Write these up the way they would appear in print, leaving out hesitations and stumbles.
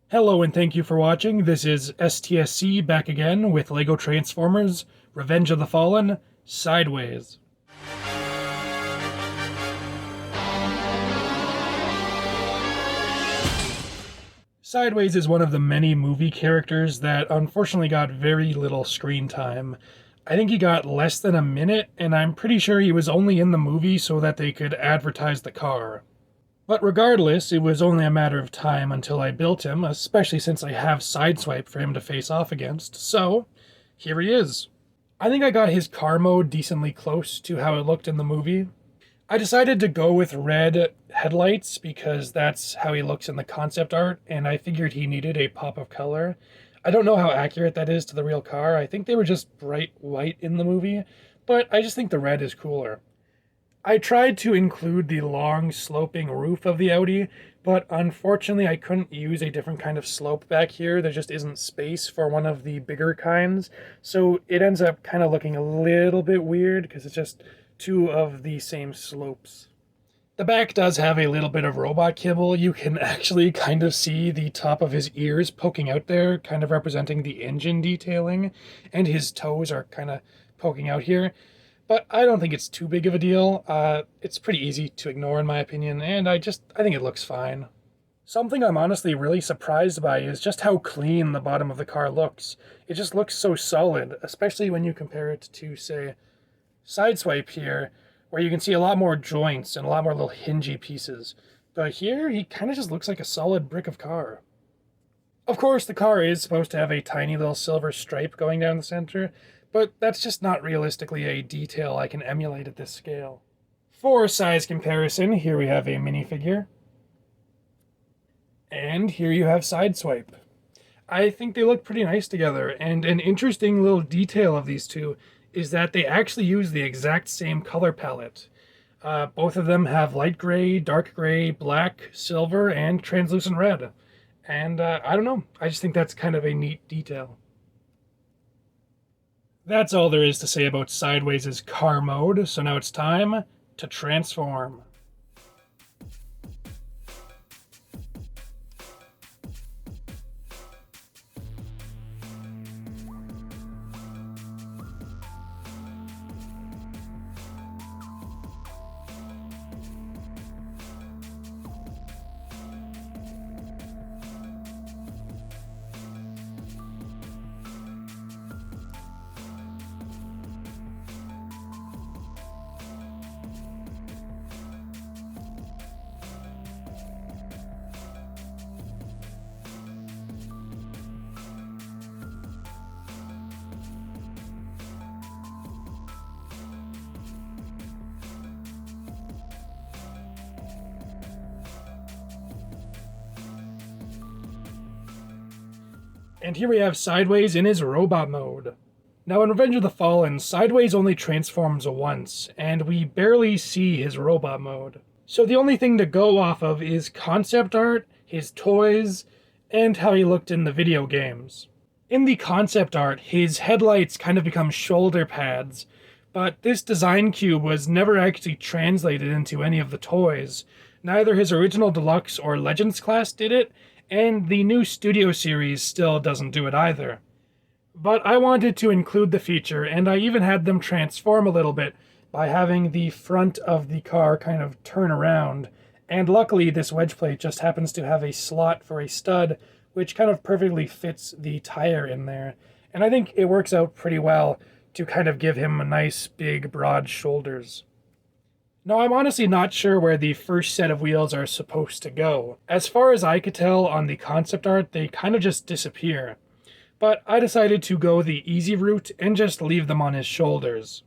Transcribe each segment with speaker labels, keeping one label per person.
Speaker 1: Hello and thank you for watching. This is STSC back again with LEGO Transformers Revenge of the Fallen Sideways. Sideways is one of the many movie characters that unfortunately got very little screen time. I think he got less than a minute, and I'm pretty sure he was only in the movie so that they could advertise the car. But regardless, it was only a matter of time until I built him, especially since I have Sideswipe for him to face off against. So, here he is. I think I got his car mode decently close to how it looked in the movie. I decided to go with red headlights because that's how he looks in the concept art, and I figured he needed a pop of color. I don't know how accurate that is to the real car. I think they were just bright white in the movie, but I just think the red is cooler. I tried to include the long sloping roof of the Audi, but unfortunately I couldn't use a different kind of slope back here. There just isn't space for one of the bigger kinds, so it ends up kind of looking a little bit weird because it's just two of the same slopes. The back does have a little bit of robot kibble. You can actually kind of see the top of his ears poking out there, kind of representing the engine detailing, and his toes are kind of poking out here. But I don't think it's too big of a deal. It's pretty easy to ignore in my opinion, and I think it looks fine. Something I'm honestly really surprised by is just how clean the bottom of the car looks. It just looks so solid, especially when you compare it to, say, Sideswipe here, where you can see a lot more joints and a lot more little hingy pieces. But here, he kind of just looks like a solid brick of car. Of course, the car is supposed to have a tiny little silver stripe going down the center, but that's just not realistically a detail I can emulate at this scale. For size comparison, here we have a minifigure. And here you have Sideswipe. I think they look pretty nice together, and an interesting little detail of these two is that they actually use the exact same color palette. Both of them have light gray, dark gray, black, silver, and translucent red. And I don't know, I just think that's kind of a neat detail. That's all there is to say about Sideways' car mode, so now it's time to transform. And here we have Sideways in his robot mode. Now in Revenge of the Fallen, Sideways only transforms once, and we barely see his robot mode. So the only thing to go off of is concept art, his toys, and how he looked in the video games. In the concept art, his headlights kind of become shoulder pads, but this design cube was never actually translated into any of the toys. Neither his original Deluxe or Legends class did it, and the new Studio series still doesn't do it either. But I wanted to include the feature, and I even had them transform a little bit by having the front of the car kind of turn around, and luckily this wedge plate just happens to have a slot for a stud, which kind of perfectly fits the tire in there, and I think it works out pretty well to kind of give him a nice big broad shoulders. Now, I'm honestly not sure where the first set of wheels are supposed to go. As far as I could tell on the concept art, they kind of just disappear. But I decided to go the easy route and just leave them on his shoulders.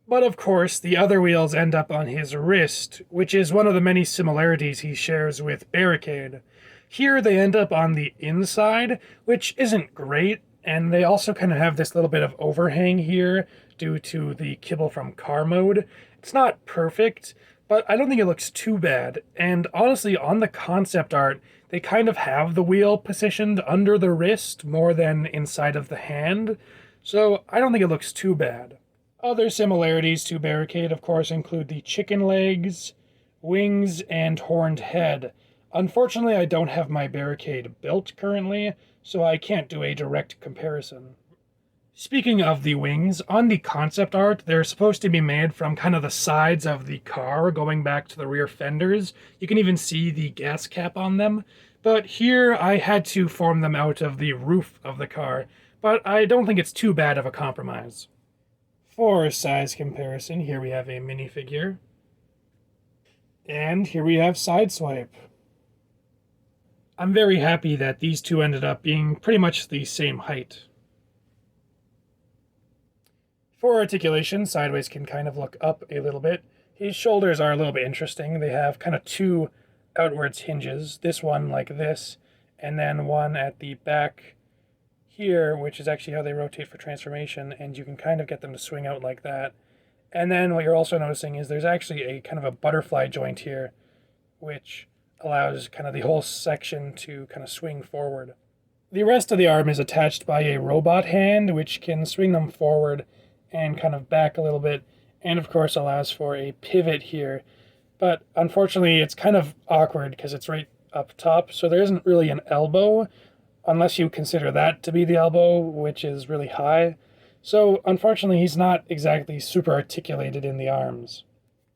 Speaker 1: But of course, the other wheels end up on his wrist, which is one of the many similarities he shares with Barricade. Here they end up on the inside, which isn't great, and they also kind of have this little bit of overhang here due to the kibble from car mode. It's not perfect, but I don't think it looks too bad. And honestly, on the concept art, they kind of have the wheel positioned under the wrist more than inside of the hand, so I don't think it looks too bad. Other similarities to Barricade, of course, include the chicken legs, wings, and horned head. Unfortunately, I don't have my barricade built currently, so I can't do a direct comparison. Speaking of the wings, on the concept art, they're supposed to be made from kind of the sides of the car going back to the rear fenders. You can even see the gas cap on them. But here I had to form them out of the roof of the car, but I don't think it's too bad of a compromise. For size comparison, here we have a minifigure. And here we have Sideswipe. I'm very happy that these two ended up being pretty much the same height. For articulation, Sideways can kind of look up a little bit. His shoulders are a little bit interesting. They have kind of two outwards hinges, this one like this, and then one at the back here, which is actually how they rotate for transformation, and you can kind of get them to swing out like that. And then what you're also noticing is there's actually a kind of a butterfly joint here, which allows kind of the whole section to kind of swing forward. The rest of the arm is attached by a robot hand, which can swing them forward and kind of back a little bit, and of course allows for a pivot here. But unfortunately, it's kind of awkward because it's right up top, so there isn't really an elbow, unless you consider that to be the elbow, which is really high. So unfortunately, he's not exactly super articulated in the arms.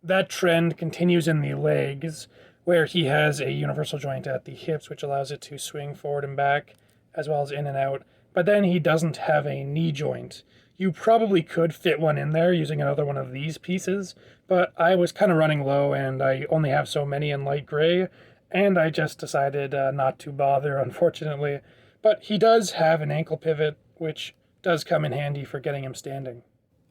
Speaker 1: That trend continues in the legs, where he has a universal joint at the hips, which allows it to swing forward and back, as well as in and out. But then he doesn't have a knee joint. You probably could fit one in there using another one of these pieces, but I was kind of running low and I only have so many in light gray, and I just decided not to bother, unfortunately. But he does have an ankle pivot, which does come in handy for getting him standing.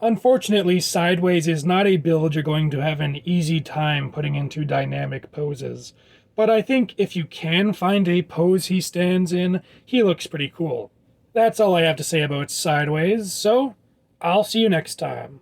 Speaker 1: Unfortunately, Sideways is not a build you're going to have an easy time putting into dynamic poses, but I think if you can find a pose he stands in, he looks pretty cool. That's all I have to say about Sideways, so I'll see you next time.